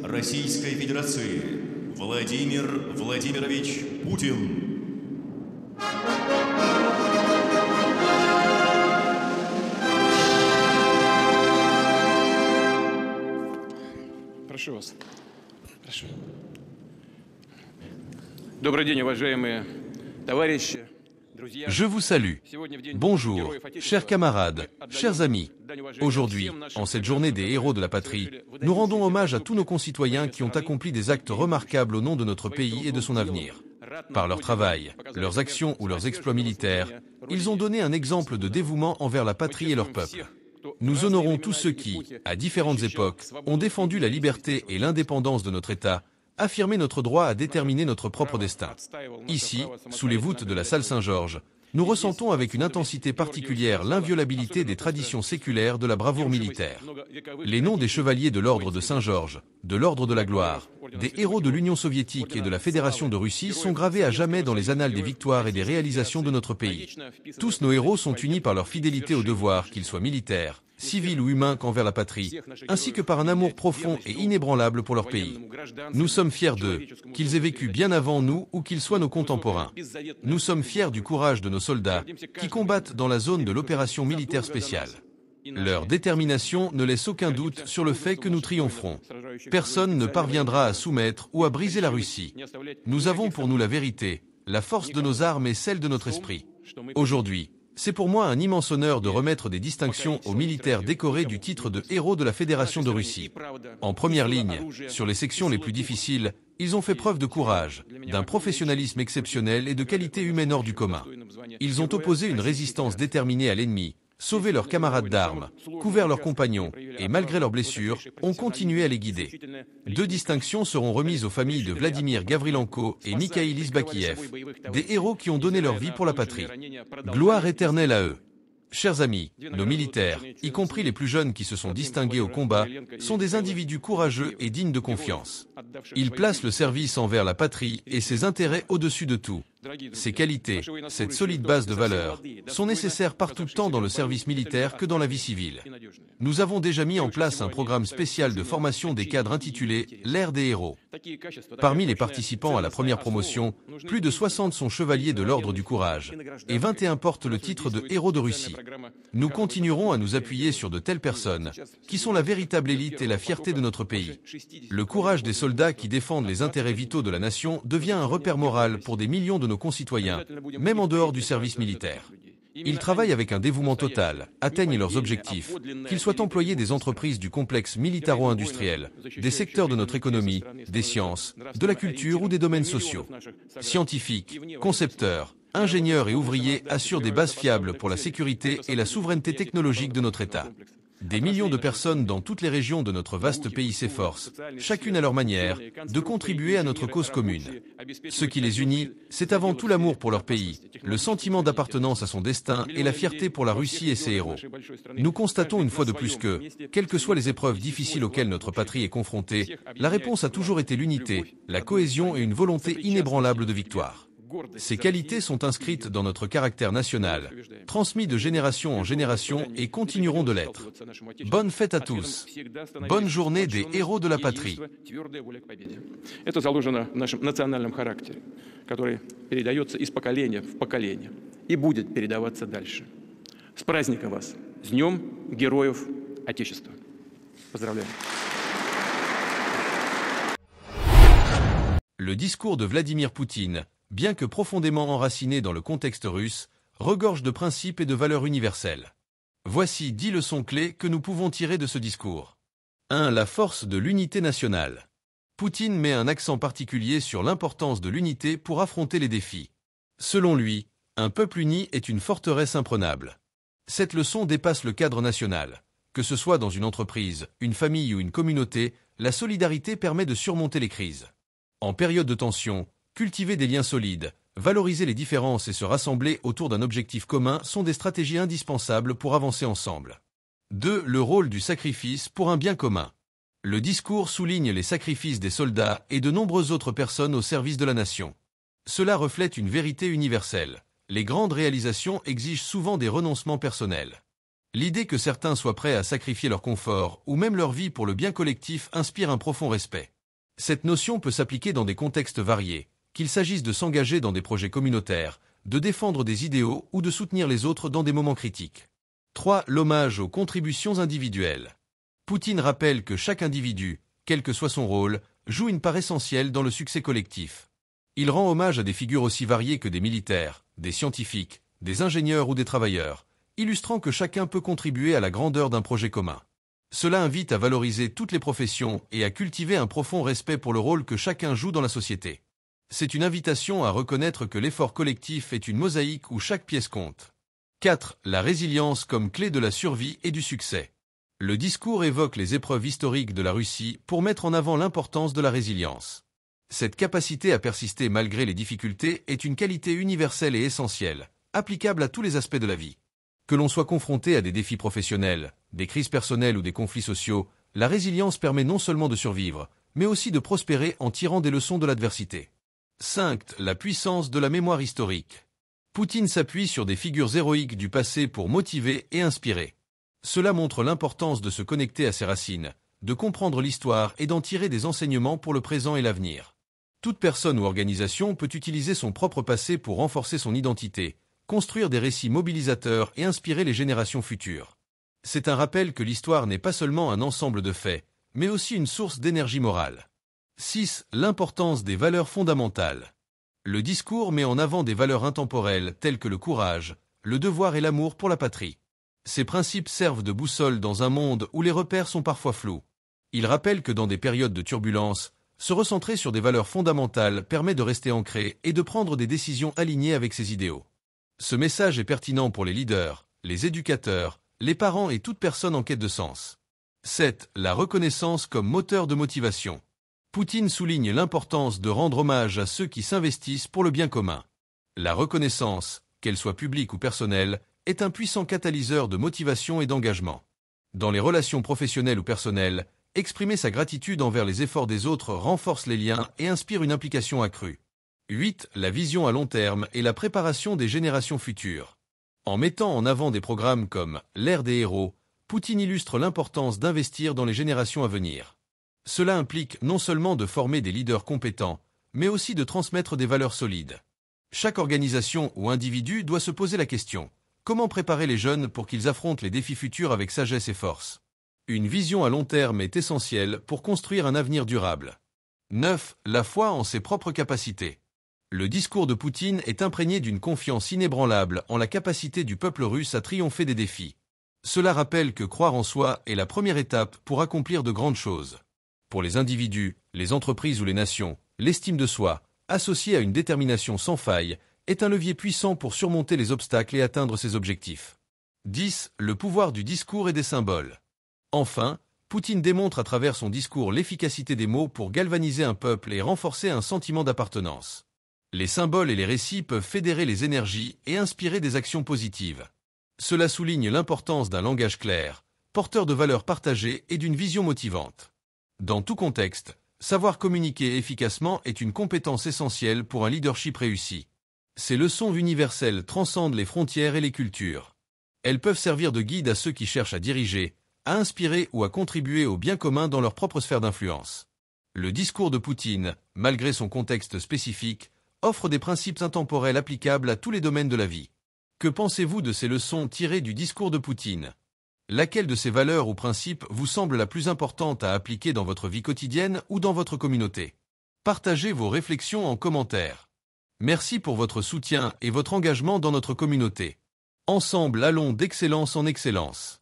Российской Федерации Владимир Владимирович Путин. Прошу вас. Прошу. Добрый день, уважаемые товарищи. Je vous salue. Bonjour, chers camarades, chers amis. Aujourd'hui, en cette journée des héros de la patrie, nous rendons hommage à tous nos concitoyens qui ont accompli des actes remarquables au nom de notre pays et de son avenir. Par leur travail, leurs actions ou leurs exploits militaires, ils ont donné un exemple de dévouement envers la patrie et leur peuple. Nous honorons tous ceux qui, à différentes époques, ont défendu la liberté et l'indépendance de notre État, affirmer notre droit à déterminer notre propre destin. Ici, sous les voûtes de la salle Saint-Georges, nous ressentons avec une intensité particulière l'inviolabilité des traditions séculaires de la bravoure militaire. Les noms des chevaliers de l'ordre de Saint-Georges, de l'ordre de la gloire, des héros de l'Union soviétique et de la Fédération de Russie sont gravés à jamais dans les annales des victoires et des réalisations de notre pays. Tous nos héros sont unis par leur fidélité au devoir, qu'ils soient militaires, civils ou humains qu'envers la patrie, ainsi que par un amour profond et inébranlable pour leur pays. Nous sommes fiers d'eux, qu'ils aient vécu bien avant nous ou qu'ils soient nos contemporains. Nous sommes fiers du courage de nos soldats qui combattent dans la zone de l'opération militaire spéciale. Leur détermination ne laisse aucun doute sur le fait que nous triompherons. Personne ne parviendra à soumettre ou à briser la Russie. Nous avons pour nous la vérité, la force de nos armes et celle de notre esprit. Aujourd'hui, c'est pour moi un immense honneur de remettre des distinctions aux militaires décorés du titre de héros de la Fédération de Russie. En première ligne, sur les sections les plus difficiles, ils ont fait preuve de courage, d'un professionnalisme exceptionnel et de qualité humaine hors du commun. Ils ont opposé une résistance déterminée à l'ennemi, sauvé leurs camarades d'armes, couvert leurs compagnons et, malgré leurs blessures, ont continué à les guider. 2 distinctions seront remises aux familles de Vladimir Gavrilenko et Mikhail Isbakiev, des héros qui ont donné leur vie pour la patrie. Gloire éternelle à eux. Chers amis, nos militaires, y compris les plus jeunes qui se sont distingués au combat, sont des individus courageux et dignes de confiance. Ils placent le service envers la patrie et ses intérêts au-dessus de tout. Ces qualités, cette solide base de valeurs, sont nécessaires partout tant dans le service militaire que dans la vie civile. Nous avons déjà mis en place un programme spécial de formation des cadres intitulé « L'ère des héros ». Parmi les participants à la première promotion, plus de 60 sont chevaliers de l'ordre du courage et 21 portent le titre de héros de Russie. Nous continuerons à nous appuyer sur de telles personnes, qui sont la véritable élite et la fierté de notre pays. Le courage des soldats qui défendent les intérêts vitaux de la nation devient un repère moral pour des millions de nos concitoyens, même en dehors du service militaire. Ils travaillent avec un dévouement total, atteignent leurs objectifs, qu'ils soient employés des entreprises du complexe militaro-industriel, des secteurs de notre économie, des sciences, de la culture ou des domaines sociaux. Scientifiques, concepteurs, ingénieurs et ouvriers assurent des bases fiables pour la sécurité et la souveraineté technologique de notre État. Des millions de personnes dans toutes les régions de notre vaste pays s'efforcent, chacune à leur manière, de contribuer à notre cause commune. Ce qui les unit, c'est avant tout l'amour pour leur pays, le sentiment d'appartenance à son destin et la fierté pour la Russie et ses héros. Nous constatons une fois de plus que, quelles que soient les épreuves difficiles auxquelles notre patrie est confrontée, la réponse a toujours été l'unité, la cohésion et une volonté inébranlable de victoire. Ces qualités sont inscrites dans notre caractère national, transmis de génération en génération et continueront de l'être. Bonne fête à tous. Bonne journée des héros de la patrie. Это заложено в нашем национальном характере, который передается из поколения в поколение и будет передаваться дальше. С праздником вас! С Днем Героев Отечества! Поздравляю! Le discours de Vladimir Poutine, bien que profondément enraciné dans le contexte russe, regorge de principes et de valeurs universelles. Voici 10 leçons clés que nous pouvons tirer de ce discours. 1. La force de l'unité nationale. Poutine met un accent particulier sur l'importance de l'unité pour affronter les défis. Selon lui, un peuple uni est une forteresse imprenable. Cette leçon dépasse le cadre national. Que ce soit dans une entreprise, une famille ou une communauté, la solidarité permet de surmonter les crises. En période de tension, cultiver des liens solides, valoriser les différences et se rassembler autour d'un objectif commun sont des stratégies indispensables pour avancer ensemble. 2. Le rôle du sacrifice pour un bien commun. Le discours souligne les sacrifices des soldats et de nombreuses autres personnes au service de la nation. Cela reflète une vérité universelle. Les grandes réalisations exigent souvent des renoncements personnels. L'idée que certains soient prêts à sacrifier leur confort ou même leur vie pour le bien collectif inspire un profond respect. Cette notion peut s'appliquer dans des contextes variés, qu'il s'agisse de s'engager dans des projets communautaires, de défendre des idéaux ou de soutenir les autres dans des moments critiques. 3. L'hommage aux contributions individuelles. Poutine rappelle que chaque individu, quel que soit son rôle, joue une part essentielle dans le succès collectif. Il rend hommage à des figures aussi variées que des militaires, des scientifiques, des ingénieurs ou des travailleurs, illustrant que chacun peut contribuer à la grandeur d'un projet commun. Cela invite à valoriser toutes les professions et à cultiver un profond respect pour le rôle que chacun joue dans la société. C'est une invitation à reconnaître que l'effort collectif est une mosaïque où chaque pièce compte. 4. La résilience comme clé de la survie et du succès. Le discours évoque les épreuves historiques de la Russie pour mettre en avant l'importance de la résilience. Cette capacité à persister malgré les difficultés est une qualité universelle et essentielle, applicable à tous les aspects de la vie. Que l'on soit confronté à des défis professionnels, des crises personnelles ou des conflits sociaux, la résilience permet non seulement de survivre, mais aussi de prospérer en tirant des leçons de l'adversité. 5. La puissance de la mémoire historique. Poutine s'appuie sur des figures héroïques du passé pour motiver et inspirer. Cela montre l'importance de se connecter à ses racines, de comprendre l'histoire et d'en tirer des enseignements pour le présent et l'avenir. Toute personne ou organisation peut utiliser son propre passé pour renforcer son identité, construire des récits mobilisateurs et inspirer les générations futures. C'est un rappel que l'histoire n'est pas seulement un ensemble de faits, mais aussi une source d'énergie morale. 6. L'importance des valeurs fondamentales. Le discours met en avant des valeurs intemporelles telles que le courage, le devoir et l'amour pour la patrie. Ces principes servent de boussole dans un monde où les repères sont parfois flous. Il rappelle que dans des périodes de turbulence, se recentrer sur des valeurs fondamentales permet de rester ancré et de prendre des décisions alignées avec ses idéaux. Ce message est pertinent pour les leaders, les éducateurs, les parents et toute personne en quête de sens. 7. La reconnaissance comme moteur de motivation. Poutine souligne l'importance de rendre hommage à ceux qui s'investissent pour le bien commun. La reconnaissance, qu'elle soit publique ou personnelle, est un puissant catalyseur de motivation et d'engagement. Dans les relations professionnelles ou personnelles, exprimer sa gratitude envers les efforts des autres renforce les liens et inspire une implication accrue. 8. La vision à long terme et la préparation des générations futures. En mettant en avant des programmes comme l'ère des héros, Poutine illustre l'importance d'investir dans les générations à venir. Cela implique non seulement de former des leaders compétents, mais aussi de transmettre des valeurs solides. Chaque organisation ou individu doit se poser la question: comment préparer les jeunes pour qu'ils affrontent les défis futurs avec sagesse et force? Une vision à long terme est essentielle pour construire un avenir durable. 9. La foi en ses propres capacités. Le discours de Poutine est imprégné d'une confiance inébranlable en la capacité du peuple russe à triompher des défis. Cela rappelle que croire en soi est la première étape pour accomplir de grandes choses. Pour les individus, les entreprises ou les nations, l'estime de soi, associée à une détermination sans faille, est un levier puissant pour surmonter les obstacles et atteindre ses objectifs. 10. Le pouvoir du discours et des symboles. Enfin, Poutine démontre à travers son discours l'efficacité des mots pour galvaniser un peuple et renforcer un sentiment d'appartenance. Les symboles et les récits peuvent fédérer les énergies et inspirer des actions positives. Cela souligne l'importance d'un langage clair, porteur de valeurs partagées et d'une vision motivante. Dans tout contexte, savoir communiquer efficacement est une compétence essentielle pour un leadership réussi. Ces leçons universelles transcendent les frontières et les cultures. Elles peuvent servir de guide à ceux qui cherchent à diriger, à inspirer ou à contribuer au bien commun dans leur propre sphère d'influence. Le discours de Poutine, malgré son contexte spécifique, offre des principes intemporels applicables à tous les domaines de la vie. Que pensez-vous de ces leçons tirées du discours de Poutine? Laquelle de ces valeurs ou principes vous semble la plus importante à appliquer dans votre vie quotidienne ou dans votre communauté? Partagez vos réflexions en commentaire. Merci pour votre soutien et votre engagement dans notre communauté. Ensemble, allons d'excellence en excellence.